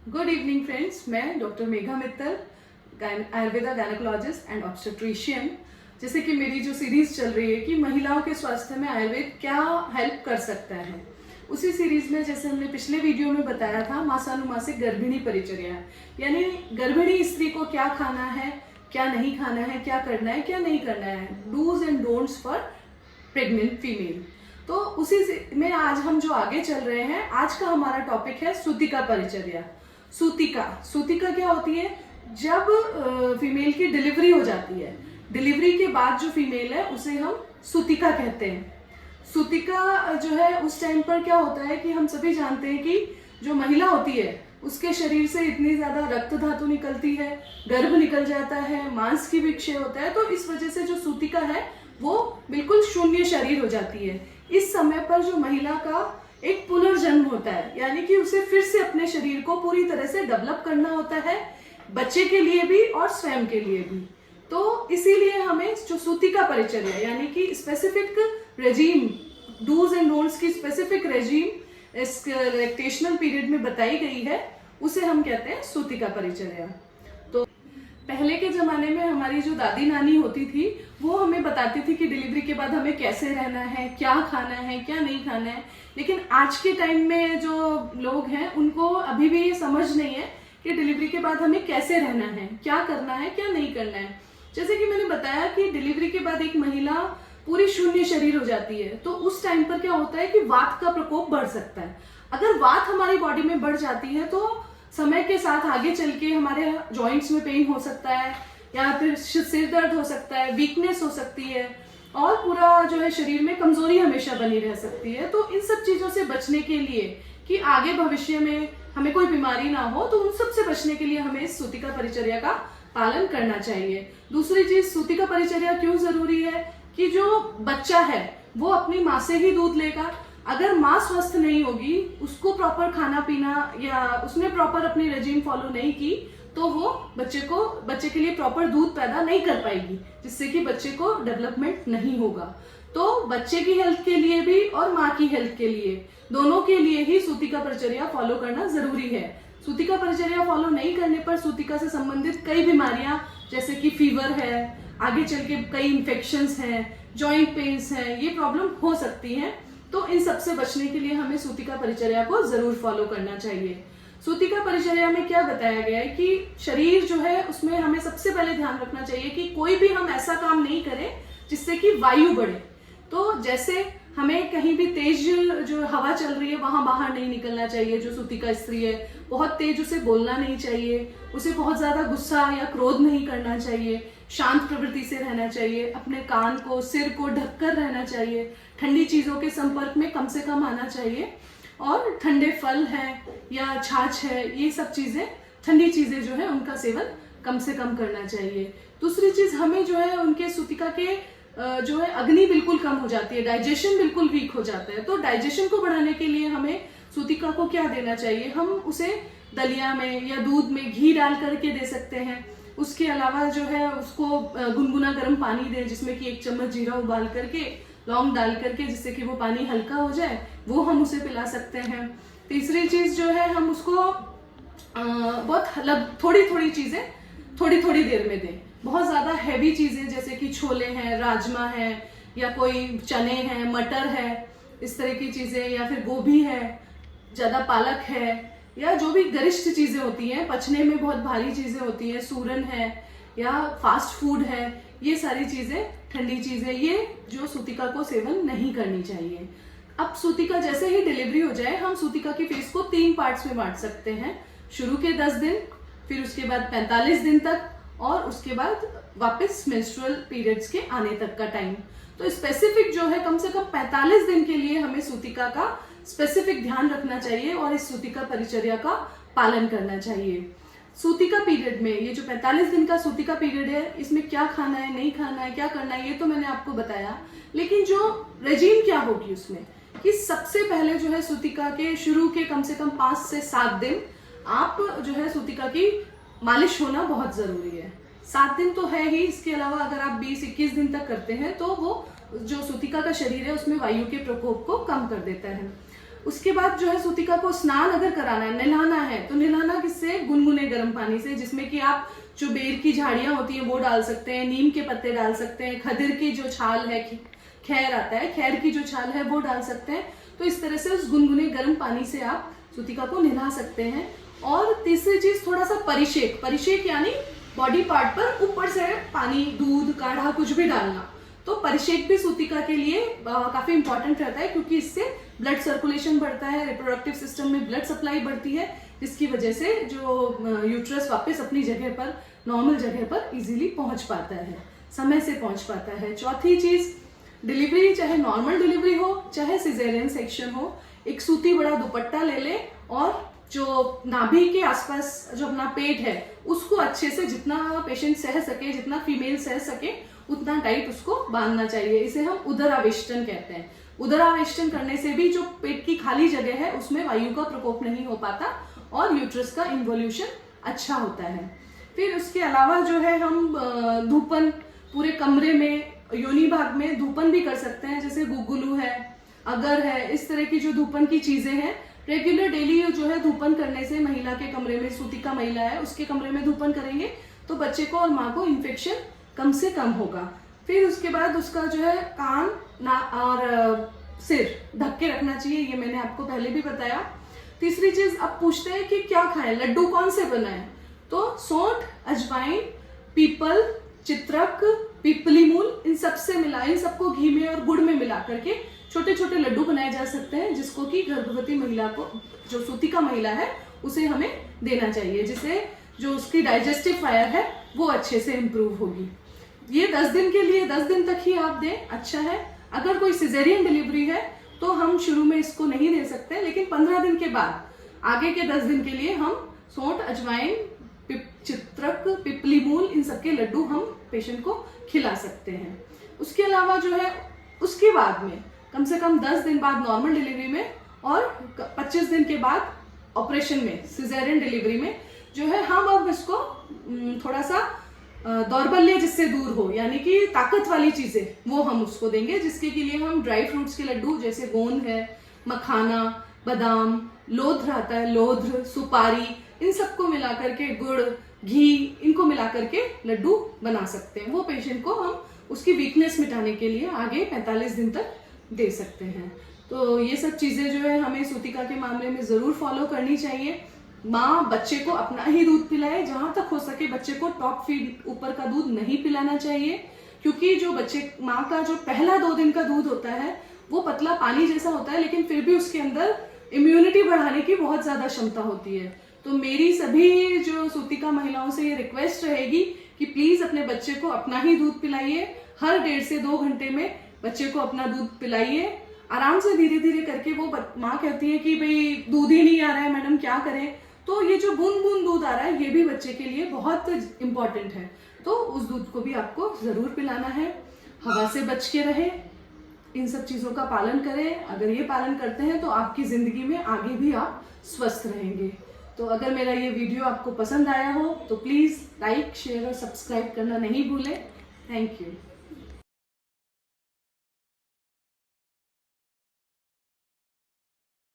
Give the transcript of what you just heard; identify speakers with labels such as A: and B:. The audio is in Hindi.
A: गुड इवनिंग फ्रेंड्स, मैं doctor Megha Mittal, Ayurveda gynaecologist and obstetrician. जैसे कि मेरी जो सीरीज चल रही है कि महिलाओं के स्वास्थ्य में आयुर्वेद क्या हेल्प कर सकता है, उसी सीरीज में जैसे हमने पिछले वीडियो में बताया था मासानुमासिक गर्भिणी परिचर्या, यानी गर्भिणी स्त्री को क्या खाना है, क्या नहीं खाना है, क्या करना है, क्या नहीं करना है, dos and don'ts for pregnant female. तो उसी में आज हम जो आगे चल रहे हैं, आज का हमारा टॉपिक है सूतिका परिचर्या। सूतिका सूतिका क्या होती है? जब फीमेल की डिलीवरी हो जाती है, डिलीवरी के बाद जो फीमेल है उसे हम सूतिका कहते हैं। सूतिका जो है उस टाइम पर क्या होता है कि हम सभी जानते हैं कि जो महिला होती है उसके शरीर से इतनी ज्यादा रक्त धातु निकलती है, गर्भ निकल जाता है, मांस की भी क्षय होता है। तो इस वजह से जो सूतिका है वो बिल्कुल शून्य शरीर हो जाती है। इस समय पर जो महिला का एक पुनर्जन्म होता है, यानी कि उसे फिर से अपने शरीर को पूरी तरह से डेवलप करना होता है, बच्चे के लिए भी और स्वयं के लिए भी। तो इसीलिए हमें जो सूतिका परिचर्या यानी कि specific regime, dos and don'ts की स्पेसिफिक रेजीम इस लैक्टेशनल पीरियड में बताई गई है, उसे हम कहते हैं सूतिका परिचर्या। तो पहले के जमाने में हमारी जो दादी नानी होती थी वो हमें बताती थी कि डिलीवरी के बाद हमें कैसे रहना है, क्या खाना है, क्या नहीं खाना है। लेकिन आज के टाइम में जो लोग हैं उनको अभी भी ये समझ नहीं है कि डिलीवरी के बाद हमें कैसे रहना है, क्या करना है, क्या नहीं करना है। जैसे कि मैंने बताया कि डिलीवरी के बाद एक महिला पूरी शून्य शरीर हो जाती है, तो उस टाइम पर क्या होता है कि वात का प्रकोप बढ़ सकता है। अगर वात हमारी बॉडी में बढ़ जाती है तो समय के साथ आगे चल के हमारे जॉइंट्स में पेन हो सकता है, या फिर सिर दर्द हो सकता है, वीकनेस हो सकती है, और पूरा जो है शरीर में कमजोरी हमेशा बनी रह सकती है। तो इन सब चीजों से बचने के लिए कि आगे भविष्य में हमें कोई बीमारी ना हो, तो उन सब से बचने के लिए हमें इस सूतिका परिचर्या का पालन करना चाहिए। दूसरी चीज, सूतिका परिचर्या क्यों जरूरी है कि जो बच्चा है वो अपनी माँ से ही दूध लेगा। अगर माँ स्वस्थ नहीं होगी, उसको प्रॉपर खाना पीना या उसने प्रॉपर अपनी रेजिम फॉलो नहीं की, तो वो बच्चे के लिए प्रॉपर दूध पैदा नहीं कर पाएगी, जिससे कि बच्चे को डेवलपमेंट नहीं होगा। तो बच्चे की हेल्थ के लिए भी और माँ की हेल्थ के लिए, दोनों के लिए ही सूतिका परिचर्या फॉलो करना जरूरी है। सूतिका परिचर्या फॉलो नहीं करने पर सूतिका से संबंधित कई बीमारियां जैसे कि फीवर है, आगे चल के कई इन्फेक्शंस हैं, जॉइंट पेन्स हैं, ये प्रॉब्लम हो सकती हैं। तो इन सब से बचने के लिए हमें सूतिका परिचर्या को जरूर फॉलो करना चाहिए। सूतिका परिचर्या में क्या बताया गया है कि शरीर जो है उसमें हमें सबसे पहले ध्यान रखना चाहिए कि कोई भी हम ऐसा काम नहीं करें जिससे कि वायु बढ़े। तो जैसे हमें कहीं भी तेज जो हवा चल रही है वहां बाहर नहीं निकलना चाहिए। जो सूतिका स्त्री है बहुत तेज उसे बोलना नहीं चाहिए, उसे बहुत ज्यादा गुस्सा या क्रोध नहीं करना चाहिए, शांत प्रवृत्ति से रहना चाहिए, अपने कान को, सिर को ढककर रहना चाहिए, ठंडी चीजों के संपर्क में कम से कम आना चाहिए, और ठंडे फल है या छाछ है, ये सब चीजें, ठंडी चीजें जो है उनका सेवन कम से कम करना चाहिए। दूसरी चीज, हमें जो है उनके सूतिका के जो है अग्नि बिल्कुल कम हो जाती है, डाइजेशन बिल्कुल वीक हो जाता है। तो डाइजेशन को बढ़ाने के लिए हमें सूतिका को क्या देना चाहिए? हम उसे दलिया में या दूध में घी डाल करके दे सकते हैं। उसके अलावा जो है उसको गुनगुना गर्म पानी दें, जिसमें कि 1 चम्मच जीरा उबाल करके, लौंग डाल करके, जिससे कि वो पानी हल्का हो जाए, वो हम उसे पिला सकते हैं। तीसरी चीज जो है, हम उसको बहुत थोड़ी थोड़ी चीजें थोड़ी थोड़ी देर में दें। बहुत ज्यादा हैवी चीजें जैसे कि छोले हैं, राजमा है, या कोई चने हैं, मटर है, इस तरह की चीजें, या फिर गोभी है, ज्यादा पालक है, या जो भी गरिष्ठ चीजें होती हैं, पचने में बहुत भारी चीजें होती हैं, सूरन है या फास्ट फूड है, ये सारी चीजें, ठंडी चीजें, ये जो सूतिका को सेवन नहीं करनी चाहिए। अब सूतिका जैसे ही डिलीवरी हो जाए, हम सूतिका की फेज को 3 पार्ट्स में बांट सकते हैं। शुरू के 10 दिन, फिर उसके बाद 45 दिन तक, और उसके बाद वापस मेंस्ट्रुअल पीरियड्स के आने तक का टाइम। तो स्पेसिफिक जो है कम से कम 45 दिन के लिए हमें सूतिका का स्पेसिफिक ध्यान रखना चाहिए और इस सूतिका परिचर्या का पालन करना चाहिए। सूतिका पीरियड में, ये जो 45 दिन का सूतिका पीरियड है, इसमें क्या खाना है, नहीं खाना है, क्या करना है, ये तो मैंने आपको बताया। लेकिन जो रेजीम क्या होगी उसमें, कि सबसे पहले जो है सूतिका के शुरू के कम से कम 5 से 7 दिन आप जो है सूतिका की मालिश होना बहुत जरूरी है। 7 दिन तो है ही, इसके अलावा अगर आप 20-21 दिन तक करते हैं तो वो जो सूतिका का शरीर है उसमें वायु के प्रकोप को कम कर देता है। उसके बाद जो है सूतिका को स्नान अगर कराना है, नहलाना है, तो नहलाना किससे? गुनगुने गर्म पानी से, जिसमें कि आप जो बेर की झाड़ियां होती हैं वो डाल सकते हैं, नीम के पत्ते डाल सकते हैं, खदिर की जो छाल है, खैर आता है, खैर की जो छाल है वो डाल सकते हैं। तो इस तरह से उस गुनगुने गर्म पानी से आप सूतिका को नहला सकते हैं। और तीसरी चीज थोड़ा सा परिषेक, परिषेक यानी बॉडी पार्ट पर ऊपर से पानी, दूध, काढ़ा कुछ भी डालना। तो परिषेक भी सूतिका के लिए काफी इंपॉर्टेंट रहता है, क्योंकि इससे ब्लड सर्कुलेशन बढ़ता है, रिप्रोडक्टिव सिस्टम में ब्लड सप्लाई बढ़ती है, जिसकी वजह से जो यूट्रस वापस अपनी जगह पर, नॉर्मल जगह पर इजीली पहुंच पाता है, समय से पहुंच पाता है। चौथी चीज, डिलीवरी चाहे नॉर्मल डिलीवरी हो चाहे सिजेरियन सेक्शन हो, एक सूती बड़ा दुपट्टा ले ले और जो नाभि के आसपास जो अपना पेट है उसको अच्छे से, जितना पेशेंट सह सके, जितना फीमेल सह सके, उतना टाइट उसको बांधना चाहिए। इसे हम उदरावेष्टन कहते हैं। उदरावेष्टन करने से भी जो पेट की खाली जगह है उसमें वायु का प्रकोप नहीं हो पाता और यूट्रस का इन्वोल्यूशन अच्छा होता है। फिर उसके अलावा जो है हम धूपन पूरे कमरे में, योनि भाग में धूपन भी कर सकते हैं, जैसे गुगुलू है, अगर है, इस तरह की जो धूपन की चीजें हैं, रेगुलर डेली जो है धूपन करने से महिला के कमरे में, सूतिका महिला है उसके कमरे में धूपन करेंगे तो बच्चे को और माँ को इन्फेक्शन कम से कम होगा। फिर उसके बाद उसका जो है कान ना और सिर ढक के रखना चाहिए, ये मैंने आपको पहले भी बताया। तीसरी चीज, अब पूछते हैं कि क्या खाएं, लड्डू कौन से बनाएं? तो सौंठ, अजवाइन, पीपल, चित्रक, पिपली मूल, इन सबसे मिला, इन सबको घी में और गुड़ में मिला करके छोटे छोटे लड्डू बनाए जा सकते हैं, जिसको कि गर्भवती महिला को, जो सूतिका महिला है, उसे हमें देना चाहिए, जिससे जो उसकी डाइजेस्टिव फायर है वो अच्छे से इम्प्रूव होगी। ये 10 दिन के लिए, 10 दिन तक ही आप दें, अच्छा है। अगर कोई सिजेरियन डिलीवरी है तो हम शुरू में इसको नहीं दे सकते, लेकिन 15 दिन के बाद आगे के 10 दिन के लिए हम सौंठ, अजवाइन, चित्रक, पिपली मूल, इन सबके लड्डू हम पेशेंट को खिला सकते हैं। उसके अलावा जो है उसके बाद में कम से कम 10 दिन बाद नॉर्मल डिलीवरी में और 25 दिन के बाद ऑपरेशन में, सिजेरियन डिलीवरी में जो है हम अब इसको थोड़ा सा दौर्बल्य जिससे दूर हो, यानी कि ताकत वाली चीजें, वो हम उसको देंगे, जिसके के लिए हम ड्राई फ्रूट्स के लड्डू, जैसे गोंद है, मखाना, बादाम, लोध्र आता है, लोध्र, सुपारी, इन सबको मिला करके, गुड़, घी, इनको मिला करके लड्डू बना सकते हैं। वो पेशेंट को हम उसकी वीकनेस मिटाने के लिए आगे 45 दिन तक दे सकते हैं। तो ये सब चीजें जो है हमें सूतिका के मामले में जरूर फॉलो करनी चाहिए। माँ बच्चे को अपना ही दूध पिलाए, जहां तक हो सके बच्चे को टॉप फीड ऊपर का दूध नहीं पिलाना चाहिए, क्योंकि जो बच्चे, माँ का जो पहला 2 दिन का दूध होता है वो पतला पानी जैसा होता है, लेकिन फिर भी उसके अंदर इम्यूनिटी बढ़ाने की बहुत ज्यादा क्षमता होती है। तो मेरी सभी जो सूतिका महिलाओं से ये रिक्वेस्ट रहेगी कि प्लीज अपने बच्चे को अपना ही दूध पिलाइए, हर 1.5 से 2 घंटे में बच्चे को अपना दूध पिलाइए। आराम से धीरे धीरे करके, वो माँ कहती है कि भाई दूध ही नहीं आ रहा है मैडम, क्या करें? तो ये जो बूंद बूंद दूध आ रहा है, ये भी बच्चे के लिए बहुत इंपॉर्टेंट है, तो उस दूध को भी आपको जरूर पिलाना है। हवा से बच के रहे, इन सब चीजों का पालन करें। अगर ये पालन करते हैं तो आपकी जिंदगी में आगे भी आप स्वस्थ रहेंगे। तो अगर मेरा ये वीडियो आपको पसंद आया हो तो प्लीज लाइक, शेयर और सब्सक्राइब करना नहीं भूलें। Thank you.